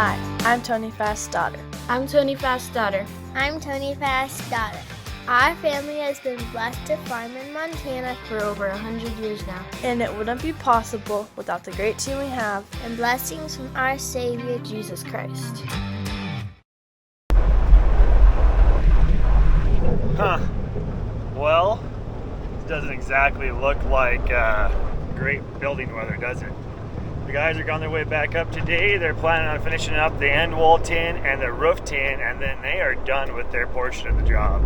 Hi, I'm Tony Fast's daughter. I'm Tony Fast's daughter. I'm Tony Fast's daughter. Our family has been blessed to farm in Montana For over 100 years now. And it wouldn't be possible without the great team we have and blessings from our Savior, Jesus Christ. Well, it doesn't exactly look like great building weather, does it? The guys are on their way back up today. They're planning on finishing up the end wall tin and the roof tin, and then they are done with their portion of the job.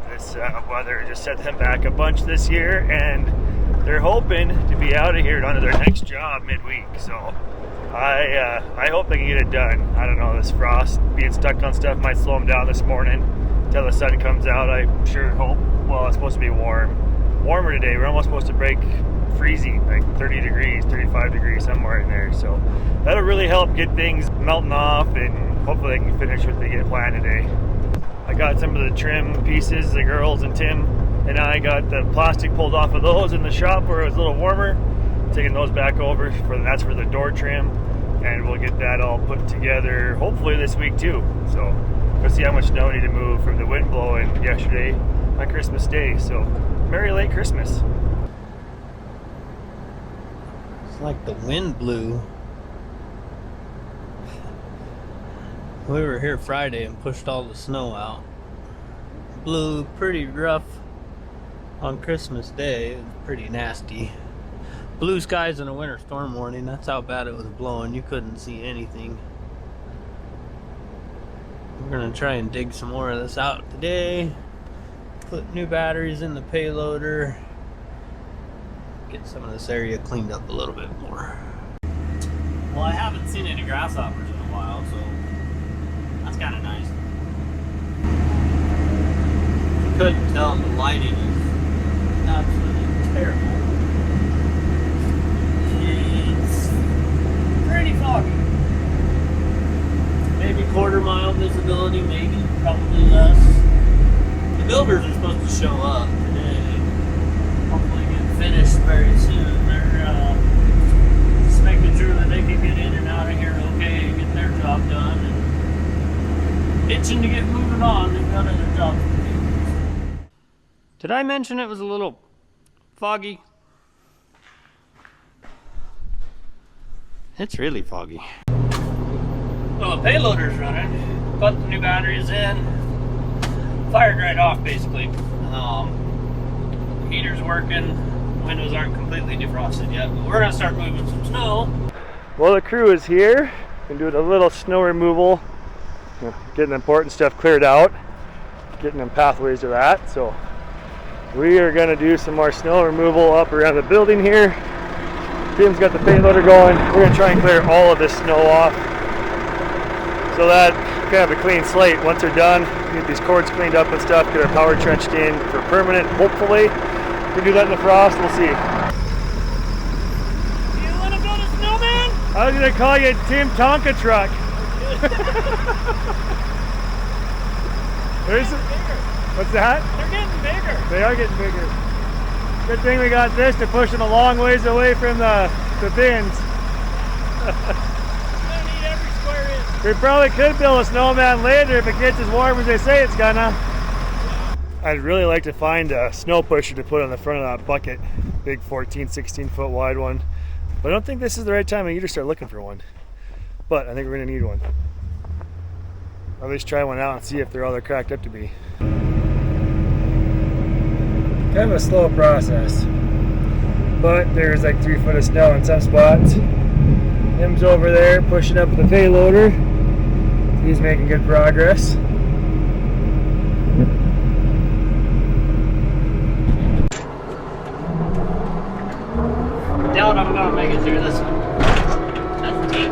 This weather just set them back a bunch this year, and they're hoping to be out of here onto their next job midweek. So I hope they can get it done. I don't know, this frost being stuck on stuff might slow them down this morning until the sun comes out. I sure hope. Well, it's supposed to be warmer today. We're almost supposed to break freezing, like 30 degrees, 35 degrees, somewhere in there. So that'll really help get things melting off, and hopefully they can finish what they get planned today. I got some of the trim pieces. The girls and Tim and I got the plastic pulled off of those in the shop where it was a little warmer. Taking those back over, that's for the door trim, and we'll get that all put together hopefully this week too. So we'll see how much snow we need to move from the wind blowing yesterday on Christmas Day. So Merry late Christmas. It's like the wind blew. We were here Friday and pushed all the snow out. Blew pretty rough on Christmas Day. It was pretty nasty. Blue skies in a winter storm warning. That's how bad it was blowing. You couldn't see anything. We're gonna try and dig some more of this out today. Put new batteries in the payloader. Get some of this area cleaned up a little bit more. Well, I haven't seen any grasshoppers in a while, so that's kind of nice. You couldn't tell, the lighting is absolutely terrible. It's pretty foggy. Maybe quarter-mile visibility, maybe, probably less. The builders are supposed to show up today. Hopefully get finished very soon. They're just making sure that they can get in and out of here okay and get their job done. And itching to get moving on. They've got other jobs to do. Did I mention it was a little foggy? It's really foggy. Well, the payloader's running. Put the new batteries in. Fire dried off, basically. Heater's working. Windows aren't completely defrosted yet, but we're gonna start moving some snow. Well, the crew is here. Been doing a little snow removal, getting important stuff cleared out, getting them pathways to that. So we are gonna do some more snow removal up around the building here. Tim's got the payloader going. We're gonna try and clear all of this snow off, so that kind of a clean slate. Once they're done, get these cords cleaned up and stuff, get our power trenched in for permanent, hopefully. We do that in the frost, we'll see. You wanna build a snowman? I was gonna call you Tim Tonka Truck. What's that? They're getting bigger. They are getting bigger. Good thing we got this to push them a long ways away from the bins. We probably could build a snowman later if it gets as warm as they say it's gonna. I'd really like to find a snow pusher to put on the front of that bucket. Big 14, 16 foot wide one. But I don't think this is the right time of year to start looking for one. But I think we're gonna need one. At least try one out and see if they're all they're cracked up to be. Kind of a slow process. But there's like 3 foot of snow in some spots. Tim's over there pushing up with the payloader. He's making good progress. I doubt I'm gonna make it through this one. That's deep.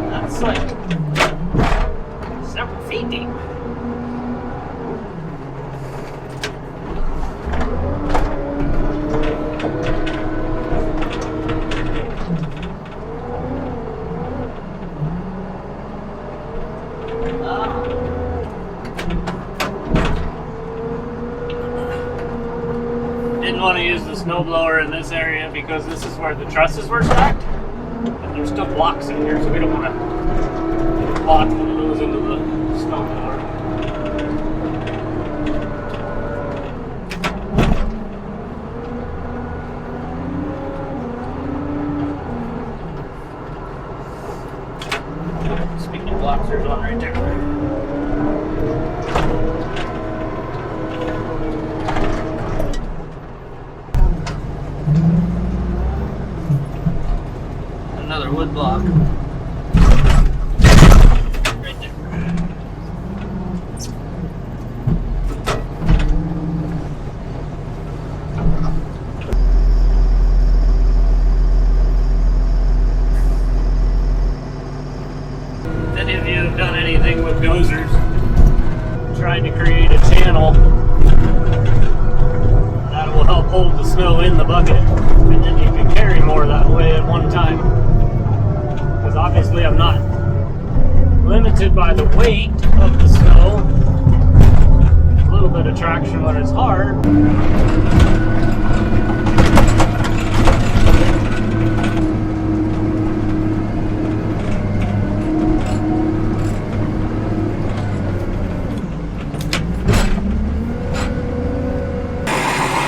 That's like several feet deep. Didn't want to use the snowblower in this area because this is where the trusses were stacked, and there's still blocks in here, so we don't want to block that goes into the snow blower. Speaking of blocks, there's one right there. Another wood block. Right there. If any of you have done anything with dozers, trying to create a channel, that will help hold the snow in the bucket, and then you can carry more that way at one time. Because obviously I'm not limited by the weight of the snow. A little bit of traction when it's hard.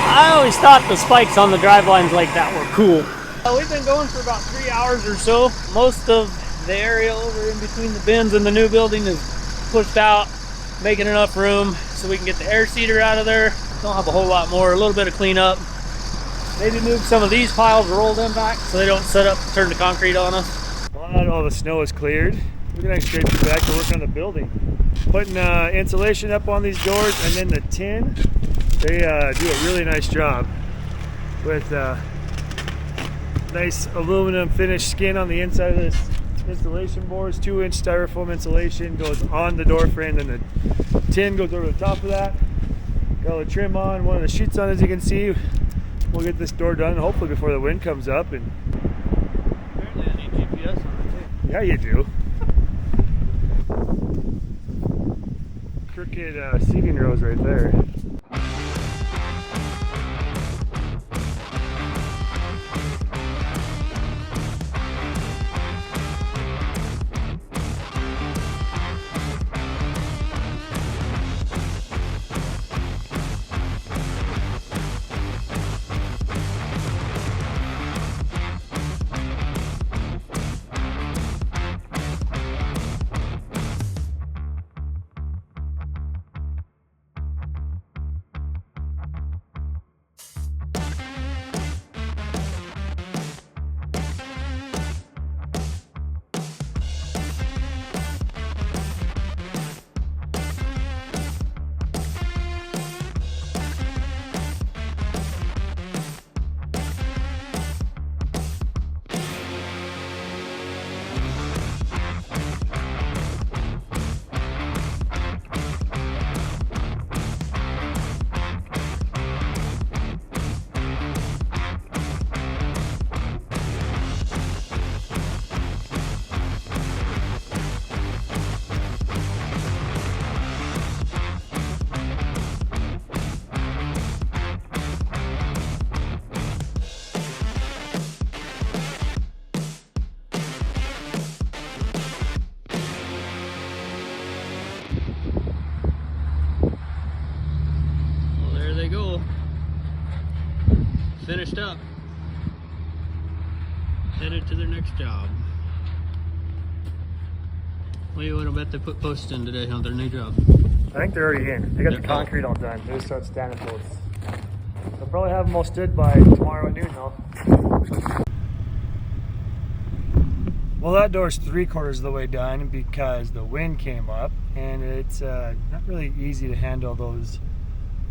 I always thought the spikes on the drive lines like that were cool. We've been going for about 3 hours or so. Most of the area over in between the bins and the new building is pushed out, making enough room so we can get the air seeder out of there. Don't have a whole lot more, a little bit of cleanup. Maybe move some of these piles, roll them back so they don't set up, turn the concrete on us. Well, now that all the snow is cleared, we're gonna actually get back to work on the building. Putting insulation up on these doors, and then the tin, they do a really nice job with nice aluminum finished skin on the inside of this insulation boards. 2-inch styrofoam insulation goes on the door frame, and the tin goes over the top of that. Got a trim on, one of the sheets on, as you can see. We'll get this door done hopefully before the wind comes up. And Apparently I need GPS on it too. yeah, you do. Crooked seating rows right there. Finished up. Headed to their next job. What do you want to bet they put posts in today on their new job? I think they're already in. They got the concrete all done. They just start standing posts. They'll probably have them all stood by tomorrow at noon though. Well, that door's 3/4 of the way done because the wind came up, and it's not really easy to handle those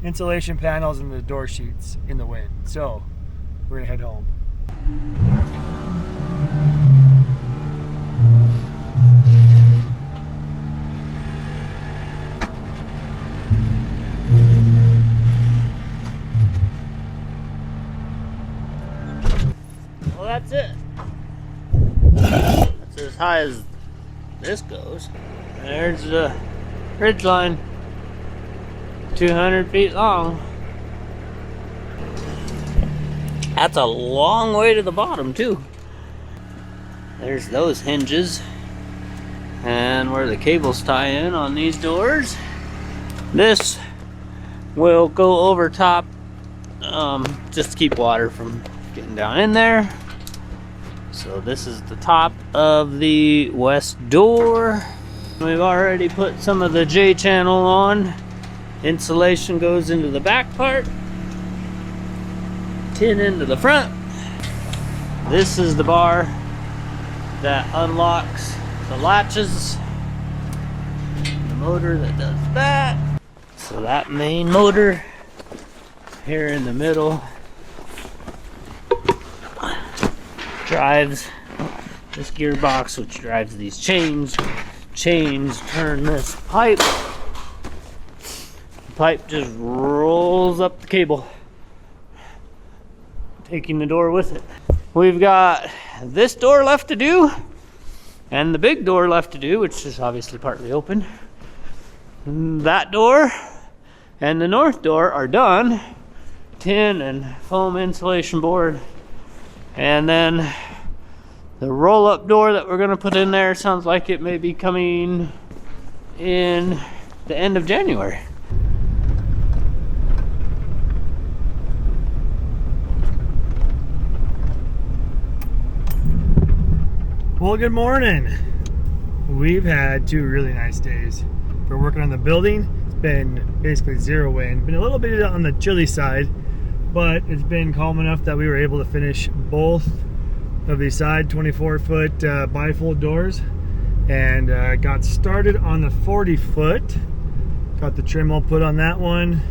insulation panels and the door sheets in the wind. So we're gonna head home. Well, that's it. That's as high as this goes. There's the ridge line. 200 feet long. That's a long way to the bottom too. There's those hinges. and where the cables tie in on these doors. This will go over top, just to keep water from getting down in there. So this is the top of the west door. We've already put some of the J channel on. Insulation goes into the back part, tin into the front. This is the bar that unlocks the latches, the motor that does that. So that main motor here in the middle drives this gearbox, which drives these chains. Chains turn this pipe. The pipe just rolls up the cable, taking the door with it. We've got this door left to do, and the big door left to do, which is obviously partly open. That door and the north door are done. Tin and foam insulation board. And then the roll-up door that we're gonna put in there sounds like it may be coming in the end of January. Well, good morning. We've had 2 really nice days. We're working on the building. It's been basically 0 wind. Been a little bit on the chilly side, but it's been calm enough that we were able to finish both of these side 24-foot bifold doors, and got started on the 40-foot. Got the trim all put on that one.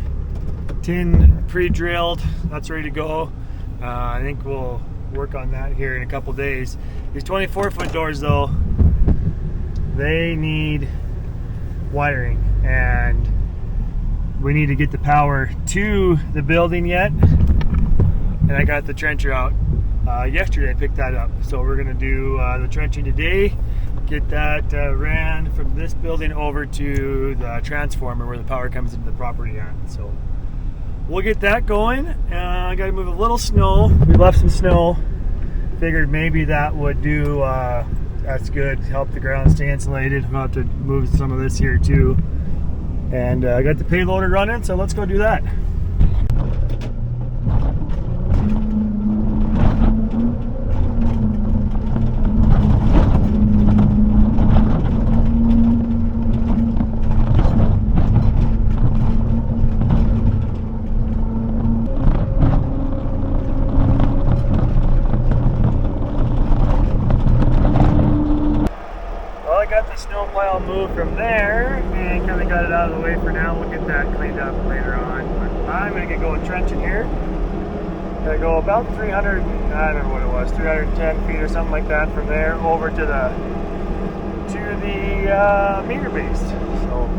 Tin pre-drilled. That's ready to go. I think we'll work on that here in a couple days. These 24-foot doors, though, they need wiring, and we need to get the power to the building yet. And I got the trencher out yesterday. I picked that up, so we're gonna do the trenching today, get that ran from this building over to the transformer where the power comes into the property at. So we'll get that going. I gotta move a little snow. We left some snow. Figured maybe that would do, that's good, help the ground stay insulated. We'll have to move some of this here too. And I got the payloader running, so let's go do that. Snowplow moved from there and kind of got it out of the way for now. We'll get that cleaned up later on. But I'm going to get going trenching here. Gonna go about 300, I don't know what it was, 310 feet or something like that from there over to the meter base. So.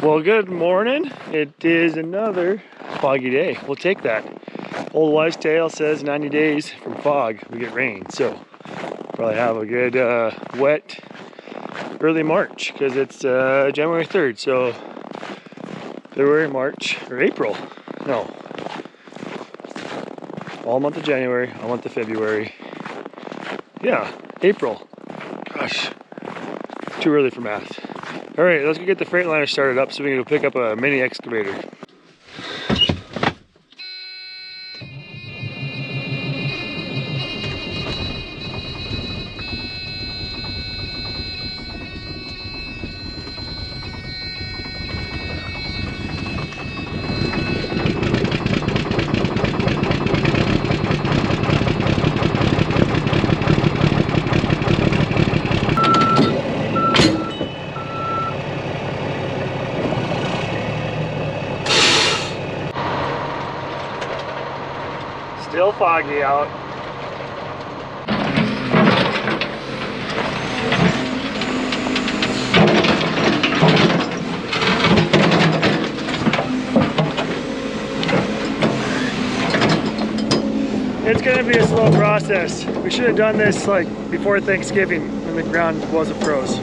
Well, good morning. It is another foggy day. We'll take that. Old wives' tale says 90 days from fog we get rain, so probably have a good wet early March, because it's January 3rd, so February, March, or April. No. All month of January, all month of February. Yeah, April. Gosh, too early for math. All right, let's go get the Freightliner started up so we can go pick up a mini excavator. Still foggy out. It's going to be a slow process. We should have done this like before Thanksgiving when the ground wasn't froze.